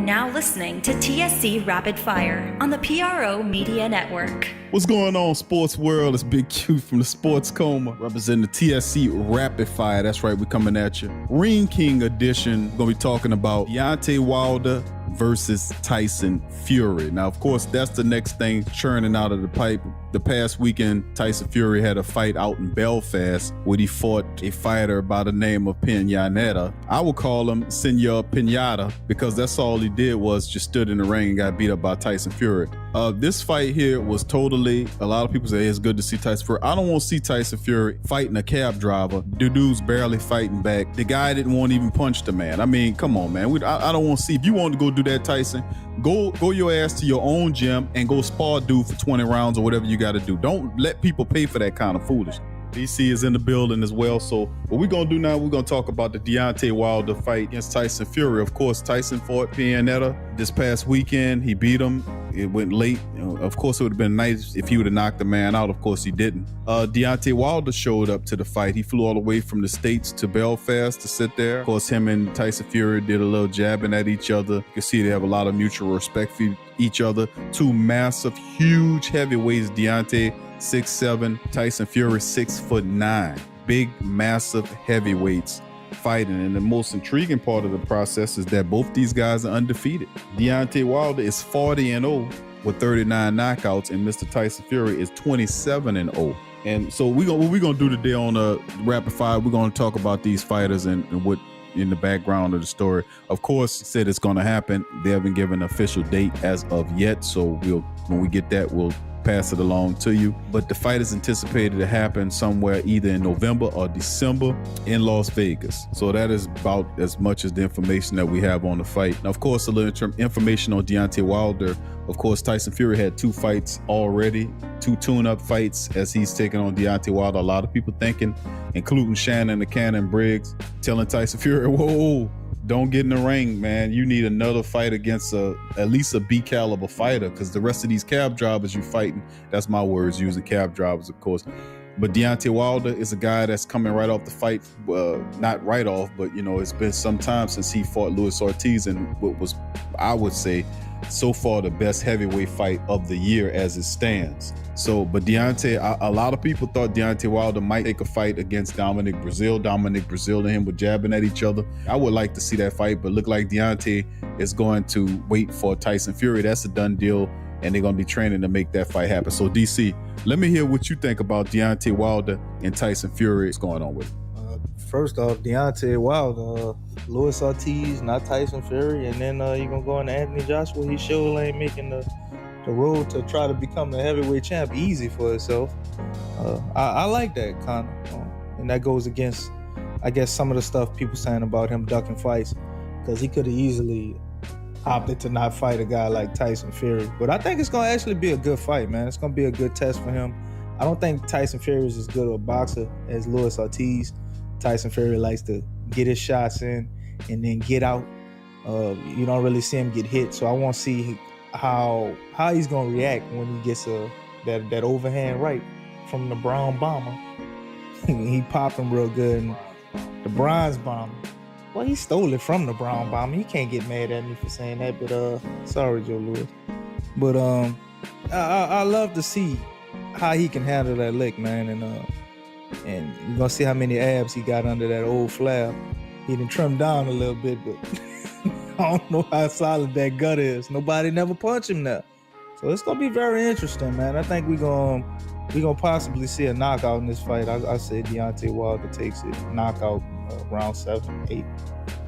now listening to TSC Rapid Fire on the PRO Media Network. What's going on, sports world? It's Big Q from the Sports Coma, representing the TSC Rapid Fire. That's right, we're coming at you. Ring King edition. We're going to be talking about Deontay Wilder versus Tyson Fury. Now, of course, that's the next thing churning out of the pipe. The past weekend, Tyson Fury had a fight out in Belfast where he fought a fighter by the name of Pinata. I would call him Senor Pinata because that's all he did was just stood in the ring and got beat up by Tyson Fury. This fight here was totally, a lot of people say it's good to see Tyson Fury. I don't want to see Tyson Fury fighting a cab driver. The dude's barely fighting back. The guy didn't want to even punch the man. I mean, come on, man. I don't want to see. If you want to go do that, Tyson, go your ass to your own gym and go spar dude for 20 rounds or whatever you got to do. Don't let people pay for that kind of foolishness. DC is in the building as well. So what we're going to do now, we're going to talk about the Deontay Wilder fight against Tyson Fury. Of course, Tyson fought Pinata this past weekend. He beat him. It went late. Of course, it would have been nice if he would have knocked the man out. Of course, he didn't. Deontay Wilder showed up to the fight. He flew all the way from the States to Belfast to sit there. Of course, him and Tyson Fury did a little jabbing at each other. You can see they have a lot of mutual respect for each other. Two massive, huge heavyweights. Deontay 6'7", Tyson Fury 6'9". Big, massive heavyweights fighting. And the most intriguing part of the process is that both these guys are undefeated. Deontay Wilder is 40-0 with 39 knockouts, and Mr. Tyson Fury is 27-0. And so what we're gonna do today on Rapid Fire, we're gonna talk about these fighters and what in the background of the story. Of course, said it's gonna happen. They haven't given an official date as of yet, so when we get that, we'll pass it along to you. But the fight is anticipated to happen somewhere either in November or December in Las Vegas. So that is about as much as the information that we have on the fight. Now, of course, a little information on Deontay Wilder. Of course, Tyson Fury had 2 fights already, 2 tune-up fights as he's taking on Deontay Wilder. A lot of people thinking, including Shannon the Cannon Briggs, telling Tyson Fury, whoa, don't get in the ring, man. You need another fight against at least a B caliber fighter, because the rest of these cab drivers you fighting, that's my words, using cab drivers, of course. But Deontay Wilder is a guy that's coming right off the fight, not right off, but it's been some time since he fought Luis Ortiz in what was, I would say, so far the best heavyweight fight of the year as it stands. So, but Deontay, a lot of people thought Deontay Wilder might take a fight against Dominic Brazil. Dominic Brazil and him were jabbing at each other. I would like to see that fight, but look like Deontay is going to wait for Tyson Fury. That's a done deal, and they're going to be training to make that fight happen. So, DC, let me hear what you think about Deontay Wilder and Tyson Fury. What's going on with it? First off, Deontay Wilder, Luis Ortiz, not Tyson Fury, and then you're going to go into Anthony Joshua. He sure ain't making the road to try to become the heavyweight champ easy for himself. I like that kind of, and that goes against, I guess, some of the stuff people saying about him ducking fights, because he could have easily opted to not fight a guy like Tyson Fury. But I think it's going to actually be a good fight, man. It's going to be a good test for him. I don't think Tyson Fury is as good of a boxer as Luis Ortiz. Tyson Fury likes to get his shots in and then get out. You don't really see him get hit, so I want to see how he's gonna react when he gets that overhand right from the Brown Bomber. He popped him real good. And the Bronze Bomber, well, he stole it from the Brown Bomber. You can't get mad at me for saying that, but sorry, Joe Louis. But I love to see how he can handle that lick, man, and you're gonna see how many abs he got under that old flab. He done trimmed down a little bit, but I don't know how solid that gut is. Nobody never punched him now. So it's gonna be very interesting, man. I think we're gonna possibly see a knockout in this fight. I say Deontay Wilder takes it, knockout, round 7, 8.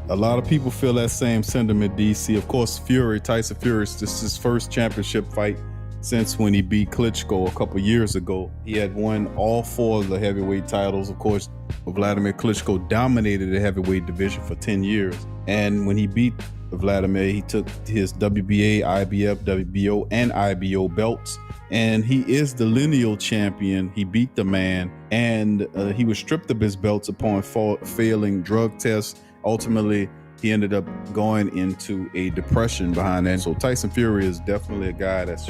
A lot of people feel that same sentiment, DC. Of course, Tyson Fury, this is his first championship fight since when he beat Klitschko a couple years ago. He had won all 4 of the heavyweight titles. Of course, Vladimir Klitschko dominated the heavyweight division for 10 years. And when he beat Vladimir, he took his WBA, IBF, WBO, and IBO belts. And he is the Lineal champion. He beat the man, and he was stripped of his belts upon failing drug tests. Ultimately, he ended up going into a depression behind that. So Tyson Fury is definitely a guy that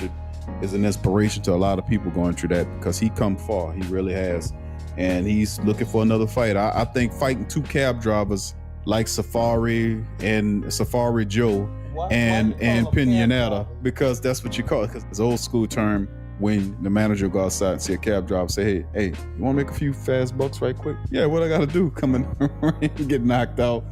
is an inspiration to a lot of people going through that, because he come far. He really has. And he's looking for another fight. I think fighting 2 cab drivers like Safari and Safari Joe and call them pinata, cab drivers? because that's what you call it. Because it's an old school term when the manager go outside and see a cab driver, say, hey, you want to make a few fast bucks right quick? Yeah, what I got to do? Come in and get knocked out.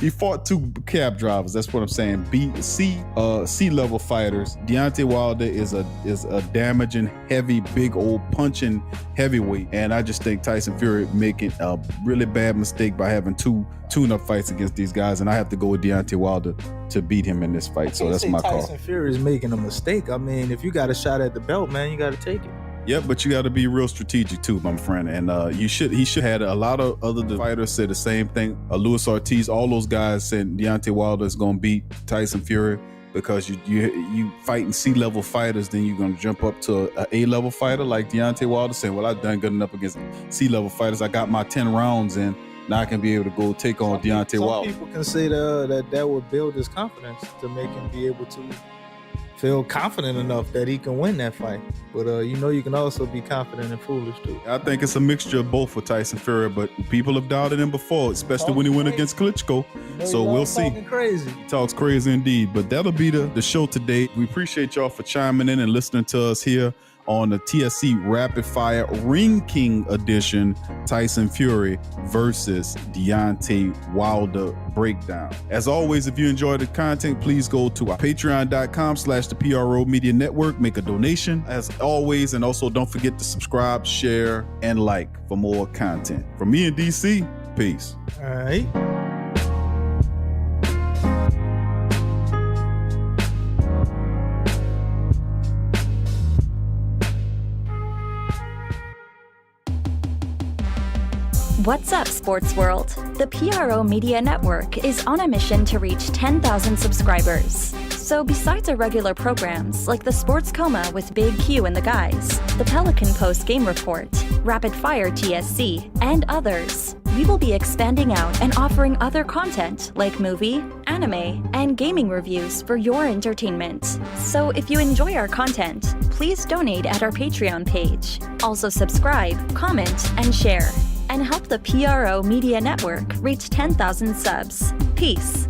He fought 2 cab drivers. That's what I'm saying. C-level fighters. Deontay Wilder is a damaging, heavy, big old punching heavyweight. And I just think Tyson Fury making a really bad mistake by having 2 tune-up fights against these guys. And I have to go with Deontay Wilder to beat him in this fight. So that's my call. Tyson Fury is making a mistake. I mean, if you got a shot at the belt, man, you got to take it. Yep, but you got to be real strategic too, my friend. And he should had a lot of other fighters say the same thing. Luis Ortiz, all those guys said Deontay Wilder is going to beat Tyson Fury because you fighting C-level fighters, then you're going to jump up to an A-level fighter like Deontay Wilder saying, well, I've done good enough against C-level fighters. I got my 10 rounds in. Now I can be able to go take on Deontay Wilder. Some people consider that would build his confidence to make him be able to feel confident enough that he can win that fight. But you can also be confident and foolish too. I think it's a mixture of both for Tyson Fury, but people have doubted him before, especially when he went against Klitschko. So we'll see. Crazy. He talks crazy indeed. But that'll be the show today. We appreciate y'all for chiming in and listening to us here on the TSC Rapid Fire Ring King Edition, Tyson Fury versus Deontay Wilder breakdown. As always, if you enjoyed the content, please go to our patreon.com/the PRO Media Network, make a donation as always, and also don't forget to subscribe, share, and like for more content. From me and DC, peace. All right. What's up, sports world? The PRO Media Network is on a mission to reach 10,000 subscribers. So besides our regular programs like the Sports Coma with Big Q and the guys, the Pelican Post Game Report, Rapid Fire TSC, and others, we will be expanding out and offering other content like movie, anime, and gaming reviews for your entertainment. So if you enjoy our content, please donate at our Patreon page. Also subscribe, comment, and share. And help the PRO Media Network reach 10,000 subs. Peace.